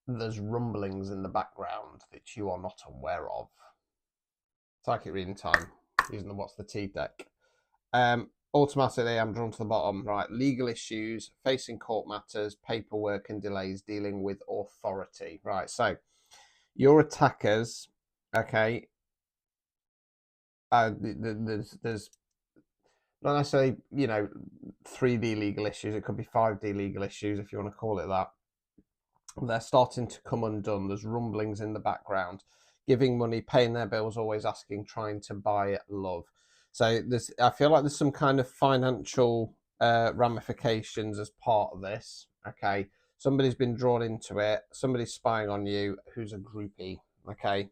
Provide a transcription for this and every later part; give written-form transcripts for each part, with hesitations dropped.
there's rumblings in the background that you are not aware of. Psychic reading time, using the What's the Tea deck. Automatically, I'm drawn to the bottom, right? Legal issues, facing court matters, paperwork and delays, dealing with authority, right? So, your attackers, okay, there's not necessarily, 3D legal issues. It could be 5D legal issues, if you want to call it that. They're starting to come undone. There's rumblings in the background, giving money, paying their bills, always asking, trying to buy love. So I feel like there's some kind of financial ramifications as part of this. Okay, somebody's been drawn into it. Somebody's spying on you. Who's a groupie? Okay,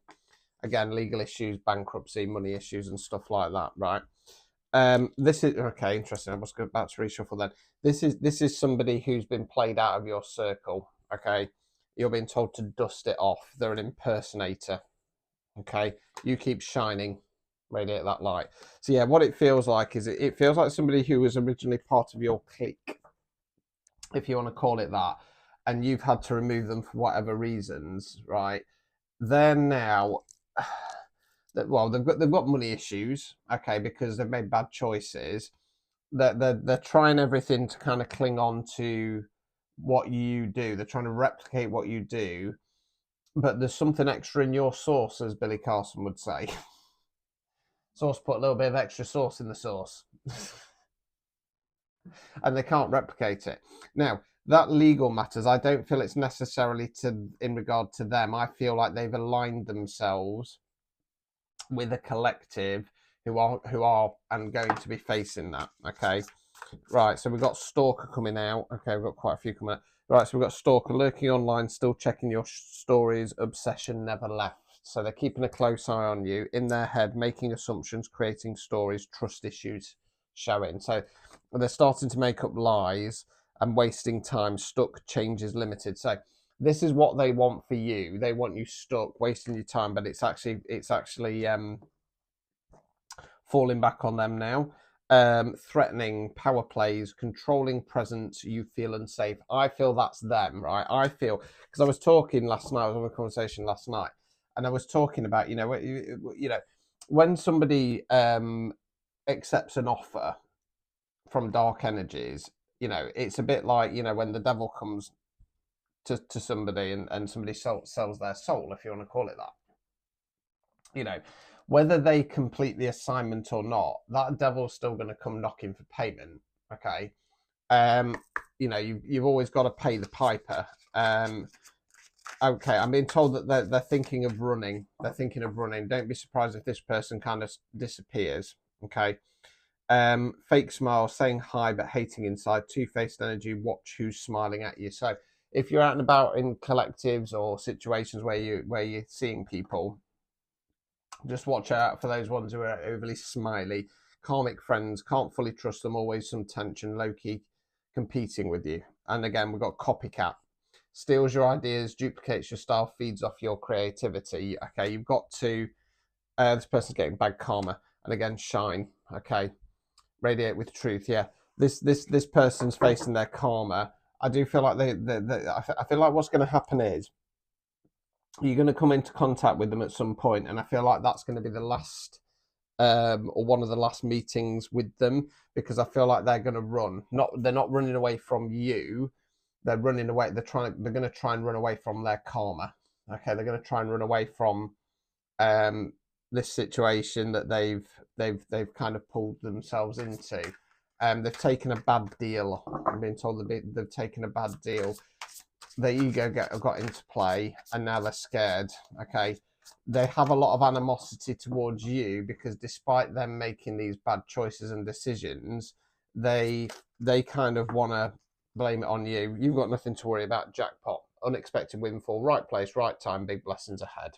again, legal issues, bankruptcy, money issues, and stuff like that. Right. This is okay. Interesting. I was about to reshuffle then. This is somebody who's been played out of your circle. Okay, you're being told to dust it off. They're an impersonator. Okay, you keep shining, radiate that light. So yeah, what it feels like is it feels like somebody who was originally part of your clique, if you want to call it that, and you've had to remove them for whatever reasons, right? They're now, well, they've got money issues, okay, because they've made bad choices. They're trying everything to kind of cling on to what you do. They're trying to replicate what you do, but there's something extra in your sauce, as Billy Carson would say. Sauce put a little bit of extra sauce in the sauce. And they can't replicate it. Now, that legal matters, I don't feel it's necessarily in regard to them. I feel like they've aligned themselves with a collective who are and going to be facing that. Okay. Right, so we've got Stalker coming out. Okay, we've got quite a few coming out. Right, so we've got Stalker lurking online, still checking your stories, obsession never left. So they're keeping a close eye on you, in their head, making assumptions, creating stories, trust issues showing. So they're starting to make up lies and wasting time, stuck, changes limited. So this is what they want for you. They want you stuck, wasting your time, but it's actually falling back on them now. Threatening, power plays, controlling presence, you feel unsafe. I feel that's them, right? I feel, because I was talking last night, I was on a conversation last night, and I was talking about, when somebody accepts an offer from dark energies, it's a bit like, when the devil comes to somebody and somebody sells their soul, if you want to call it that. Whether they complete the assignment or not, that devil's still going to come knocking for payment. Okay. You've always got to pay the piper. Okay, I'm being told that they're thinking of running. They're thinking of running. Don't be surprised if this person kind of disappears. Okay. Fake smile, saying hi but hating inside, two-faced energy, watch who's smiling at you. So if you're out and about in collectives or situations where you're seeing people, just watch out for those ones who are overly smiley. Karmic friends, can't fully trust them, always some tension, low-key competing with you. And again, we've got copycat. Steals your ideas, duplicates your style, feeds off your creativity. Okay, you've got to, this person's getting bad karma. And again, shine. Okay, radiate with truth. Yeah, this person's facing their karma. I do feel like I feel like what's going to happen is you're going to come into contact with them at some point, and I feel like that's going to be the last or one of the last meetings with them, because I feel like they're going to run. They're not running away from you. They're running away. They're going to try and run away from their karma. Okay, they're going to try and run away from this situation that they've kind of pulled themselves into. They've taken a bad deal. I'm being told they've taken a bad deal. Their ego got into play, and now they're scared. Okay, they have a lot of animosity towards you because despite them making these bad choices and decisions, they kind of want to blame it on you. You've got nothing to worry about. Jackpot, unexpected windfall, right place, right time, big blessings ahead.